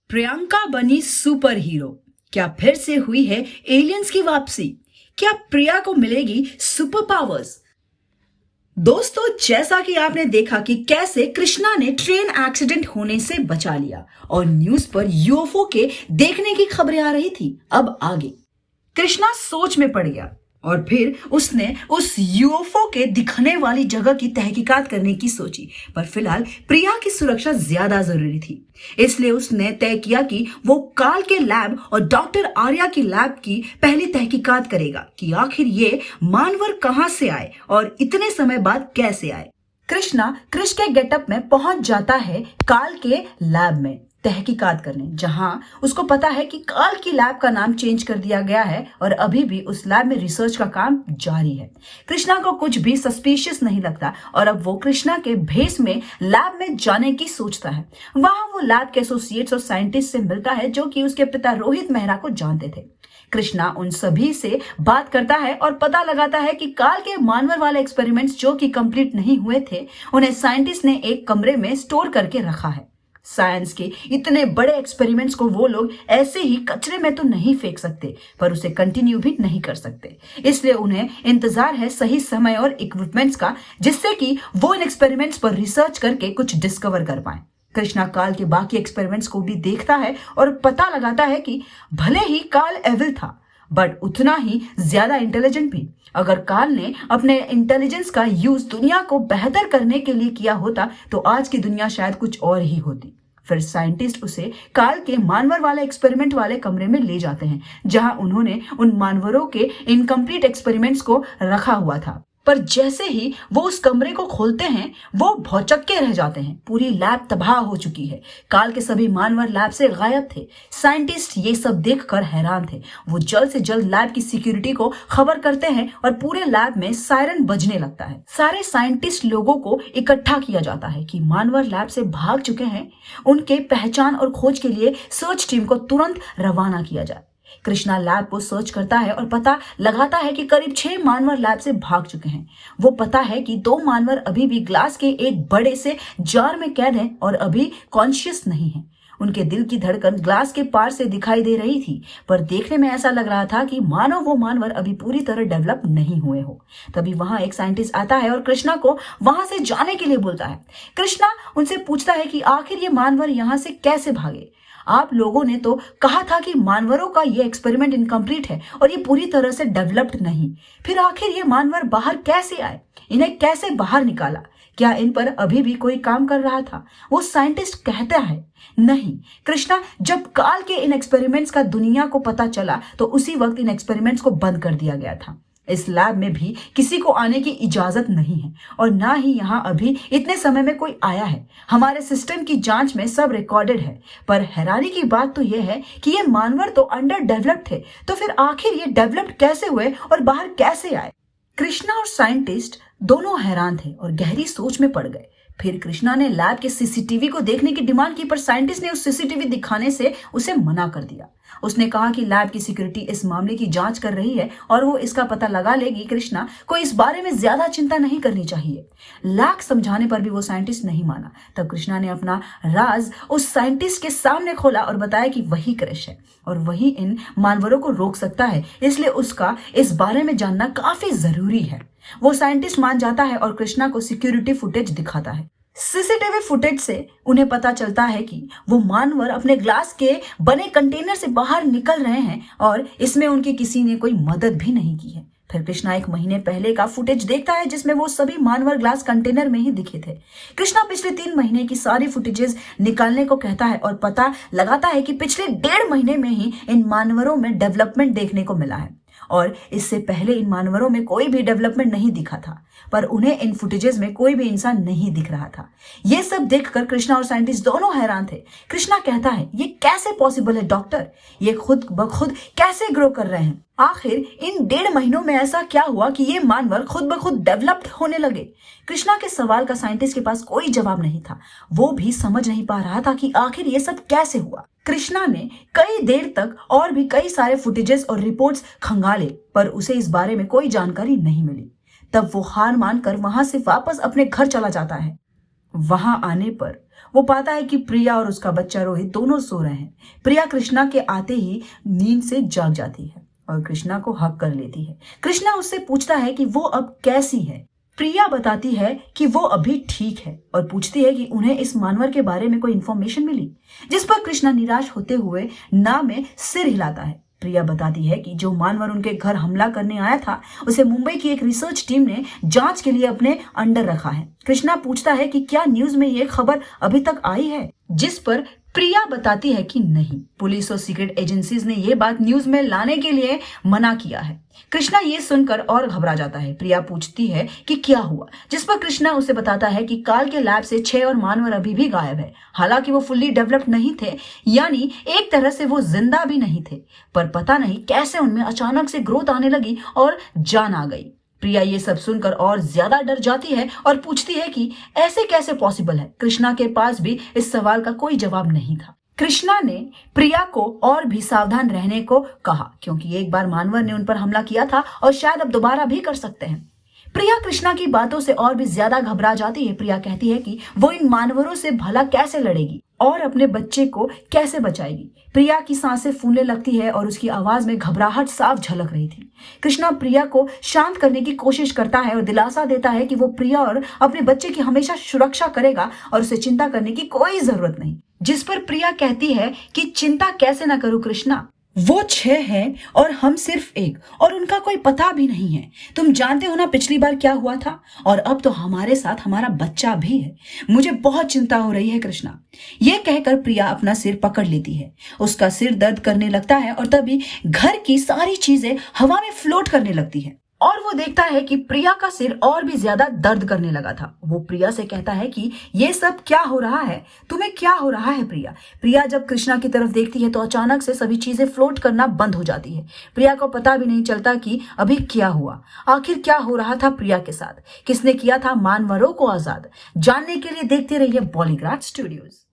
प्रियंका बनी super hero. क्या फिर से हुई है एलियंस की वापसी? क्या प्रिया को मिलेगी सुपर पावर्स? दोस्तों, जैसा कि आपने देखा कि कैसे कृष्णा ने ट्रेन एक्सीडेंट होने से बचा लिया और न्यूज पर यूएफओ के देखने की खबरें आ रही थी। अब आगे कृष्णा सोच में पड़ गया और फिर उसने उस यूएफओ के दिखने वाली जगह की तहकीकात करने की सोची, पर फिलहाल प्रिया की सुरक्षा ज्यादा जरूरी थी। इसलिए उसने तय किया कि वो काल के लैब और डॉक्टर आर्या की लैब की पहली तहकीकात करेगा कि आखिर ये मानवर कहां से आए और इतने समय बाद कैसे आए। कृष्णा कृष के गेटअप में पहुंच जाता है काल के लैब में तहकीकात करने, जहां उसको पता है कि काल की लैब का नाम चेंज कर दिया गया है और अभी भी उस लैब में रिसर्च का काम जारी है। कृष्णा को कुछ भी सस्पिशियस नहीं लगता और अब वो कृष्णा के भेस में लैब में जाने की सोचता है। वहां वो लैब के एसोसिएट्स और साइंटिस्ट से मिलता है जो कि उसके पिता रोहित मेहरा को जानते थे। कृष्णा उन सभी से बात करता है और पता लगाता है कि काल के मानवर वाले एक्सपेरिमेंट्स जो कि कंप्लीट नहीं हुए थे, उन्हें साइंटिस्ट ने एक कमरे में स्टोर करके रखा है। साइंस के इतने बड़े एक्सपेरिमेंट्स को वो लोग ऐसे ही कचरे में तो नहीं फेंक सकते, पर उसे कंटिन्यू भी नहीं कर सकते। इसलिए उन्हें इंतजार है सही समय और इक्विपमेंट्स का, जिससे कि वो इन एक्सपेरिमेंट्स पर रिसर्च करके कुछ डिस्कवर कर पाए। कृष्णा काल के बाकी एक्सपेरिमेंट्स को भी देखता है और पता लगाता है कि भले ही काल एविल था, बट उतना ही ज्यादा इंटेलिजेंट भी। अगर काल ने अपने इंटेलिजेंस का यूज दुनिया को बेहतर करने के लिए किया होता तो आज की दुनिया शायद कुछ और ही होती। फिर साइंटिस्ट उसे काल के मानवर वाले एक्सपेरिमेंट वाले कमरे में ले जाते हैं, जहां उन्होंने उन मानवरों के इनकम्प्लीट एक्सपेरिमेंट्स को रखा हुआ था। पर जैसे ही वो उस कमरे को खोलते हैं, वो भौचक्के रह जाते हैं। पूरी लैब तबाह हो चुकी है। काल के सभी मानवर लैब से गायब थे। साइंटिस्ट ये सब देखकर हैरान थे। वो जल्द से जल्द लैब की सिक्योरिटी को खबर करते हैं और पूरे लैब में सायरन बजने लगता है। सारे साइंटिस्ट लोगों को इकट्ठा किया जाता है कि मानवर लैब से भाग चुके हैं, उनके पहचान और खोज के लिए सर्च टीम को तुरंत रवाना किया जाए। कृष्णा लैब को सर्च करता है और पता लगाता है कि करीब 6 मानवर लैब से भाग चुके हैं। वो पता है कि 2 मानवर अभी भी ग्लास के एक बड़े से जार में कैद हैं और अभी कॉन्शियस नहीं है। उनके दिल की धड़कन ग्लास के पार से दिखाई दे रही थी, पर देखने में ऐसा लग रहा था कि मानो वो मानवर अभी पूरी तरह डेवलप नहीं हुए हो। तभी वहां एक साइंटिस्ट आता है और कृष्णा को वहां से जाने के लिए बोलता है। कृष्णा उनसे पूछता है कि आखिर ये मानवर यहां से कैसे भागे। आप लोगों ने तो कहा था कि मानवरों का ये एक्सपेरिमेंट इनकम्प्लीट है और ये पूरी तरह से डेवलप्ड नहीं। फिर आखिर ये मानवर बाहर कैसे आए? इन्हें कैसे बाहर निकाला? क्या इन पर अभी भी कोई काम कर रहा था? वो साइंटिस्ट कहता है नहीं। कृष्णा, जब काल के इन एक्सपेरिमेंट्स का दुनिया को पता चला तो उसी वक्त इन एक्सपेरिमेंट्स को बंद कर दिया गया था। इस लैब में भी किसी को आने की इजाजत नहीं है और ना ही यहाँ अभी इतने समय में कोई आया है। हमारे सिस्टम की जांच में सब रिकॉर्डेड है, पर हैरानी की बात तो यह है कि ये मानवर तो अंडर डेवलप्ड थे, तो फिर आखिर ये डेवलप्ड कैसे हुए और बाहर कैसे आए? कृष्णा और साइंटिस्ट दोनों हैरान थे और गहरी सोच में पड़ गए। फिर कृष्णा ने लैब के सीसीटीवी को देखने की डिमांड की, पर साइंटिस्ट ने उस सीसीटीवी दिखाने से उसे मना कर दिया। उसने कहा कि लैब की सिक्योरिटी इस मामले की जांच कर रही है और वो इसका पता लगा लेगी। कृष्णा को इस बारे में ज्यादा चिंता नहीं करनी चाहिए। लाख समझाने पर भी वो साइंटिस्ट नहीं माना। तब कृष्णा ने अपना राज उस साइंटिस्ट के सामने खोला और बताया कि वही कृष है और वही इन मानवरों को रोक सकता है, इसलिए उसका इस बारे में जानना काफी जरूरी है। वो साइंटिस्ट मान जाता है और कृष्णा को सिक्योरिटी फुटेज दिखाता है। सीसीटीवी फुटेज से उन्हें पता चलता है कि वो मानवर अपने ग्लास के बने कंटेनर से बाहर निकल रहे हैं और इसमें उनकी किसी ने कोई मदद भी नहीं की है। फिर कृष्णा 1 महीने पहले का फुटेज देखता है जिसमें वो सभी मानवर ग्लास कंटेनर में ही दिखे थे। कृष्णा पिछले 3 महीने की सारी फुटेजेस निकालने को कहता है और पता लगाता है कि पिछले 1.5 महीने में ही इन मानवरों में डेवलपमेंट देखने को मिला है और इससे पहले इन मानवरों में कोई भी डेवलपमेंट नहीं दिखा था, पर उन्हें इन फुटेजेस में कोई भी इंसान नहीं दिख रहा था। ये सब देखकर कृष्णा और साइंटिस्ट दोनों हैरान थे। कृष्णा कहता है, ये कैसे पॉसिबल है डॉक्टर? ये खुद ब खुद कैसे ग्रो कर रहे हैं? आखिर इन 1.5 महीनों में ऐसा क्या हुआ कि ये मानवर खुद ब खुद डेवलप्ड होने लगे? कृष्णा के सवाल का साइंटिस्ट के पास कोई जवाब नहीं था। वो भी समझ नहीं पा रहा था कि आखिर ये सब कैसे हुआ। कृष्णा ने कई देर तक और भी कई सारे फुटेजेस और रिपोर्ट्स खंगाले, पर उसे इस बारे में कोई जानकारी नहीं मिली। तब वो हार मानकर वहां से वापस अपने घर चला जाता है। वहां आने पर वो पाता है कि प्रिया और उसका बच्चा रोहित दोनों सो रहे हैं। प्रिया कृष्णा के आते ही नींद से जाग जाती है और कृष्णा को हक कर लेती है। कृष्णा उससे पूछता है कि वो अब कैसी है। प्रिया बताती है कि वो अभी ठीक है और पूछती है कि उन्हें इस मानवर के बारे में कोई इंफॉर्मेशन मिली, जिस पर कृष्णा निराश होते हुए ना में सिर हिलाता है। प्रिया बताती है कि जो मानवर उनके घर हमला करने आया था उसे मुंबई की एक रिसर्च टीम ने जांच के लिए अपने अंडर रखा है। कृष्णा पूछता है कि क्या न्यूज में ये खबर अभी तक आई है, जिस पर प्रिया बताती है कि नहीं, पुलिस और सीक्रेट एजेंसीज ने ये बात न्यूज में लाने के लिए मना किया है। कृष्णा ये सुनकर और घबरा जाता है। प्रिया पूछती है कि क्या हुआ, जिस पर कृष्णा उसे बताता है कि काल के लैब से 6 और मानवर अभी भी गायब है। हालांकि वो फुल्ली डेवलप्ड नहीं थे, यानी एक तरह से वो जिंदा भी नहीं थे, पर पता नहीं कैसे उनमें अचानक से ग्रोथ आने लगी और जान आ गई। प्रिया ये सब सुनकर और ज्यादा डर जाती है और पूछती है कि ऐसे कैसे पॉसिबल है। कृष्णा के पास भी इस सवाल का कोई जवाब नहीं था। कृष्णा ने प्रिया को और भी सावधान रहने को कहा, क्योंकि एक बार मानवर ने उन पर हमला किया था और शायद अब दोबारा भी कर सकते हैं। प्रिया कृष्णा की बातों से और भी ज्यादा घबरा जाती है। प्रिया कहती है कि वो इन मानवरों से भला कैसे लड़ेगी और अपने बच्चे को कैसे बचाएगी। प्रिया की सांसें फूलने लगती है और उसकी आवाज में घबराहट साफ झलक रही थी। कृष्णा प्रिया को शांत करने की कोशिश करता है और दिलासा देता है कि वो प्रिया और अपने बच्चे की हमेशा सुरक्षा करेगा और उसे चिंता करने की कोई जरूरत नहीं। जिस पर प्रिया कहती है कि चिंता कैसे ना करूं कृष्णा, वो 6 हैं और हम सिर्फ 1, और उनका कोई पता भी नहीं है। तुम जानते हो ना पिछली बार क्या हुआ था, और अब तो हमारे साथ हमारा बच्चा भी है। मुझे बहुत चिंता हो रही है कृष्णा। ये कहकर प्रिया अपना सिर पकड़ लेती है। उसका सिर दर्द करने लगता है और तभी घर की सारी चीजें हवा में फ्लोट करने लगती है और वो देखता है कि प्रिया का सिर और भी ज्यादा दर्द करने लगा था। वो प्रिया से कहता है कि ये सब क्या हो रहा है, तुम्हें क्या हो रहा है प्रिया। प्रिया जब कृष्णा की तरफ देखती है तो अचानक से सभी चीजें फ्लोट करना बंद हो जाती है। प्रिया को पता भी नहीं चलता कि अभी क्या हुआ, आखिर क्या हो रहा था प्रिया के साथ, किसने किया था मानवरों को आजाद। जानने के लिए देखते रहिए बॉलीग्राड स्टूडियोज।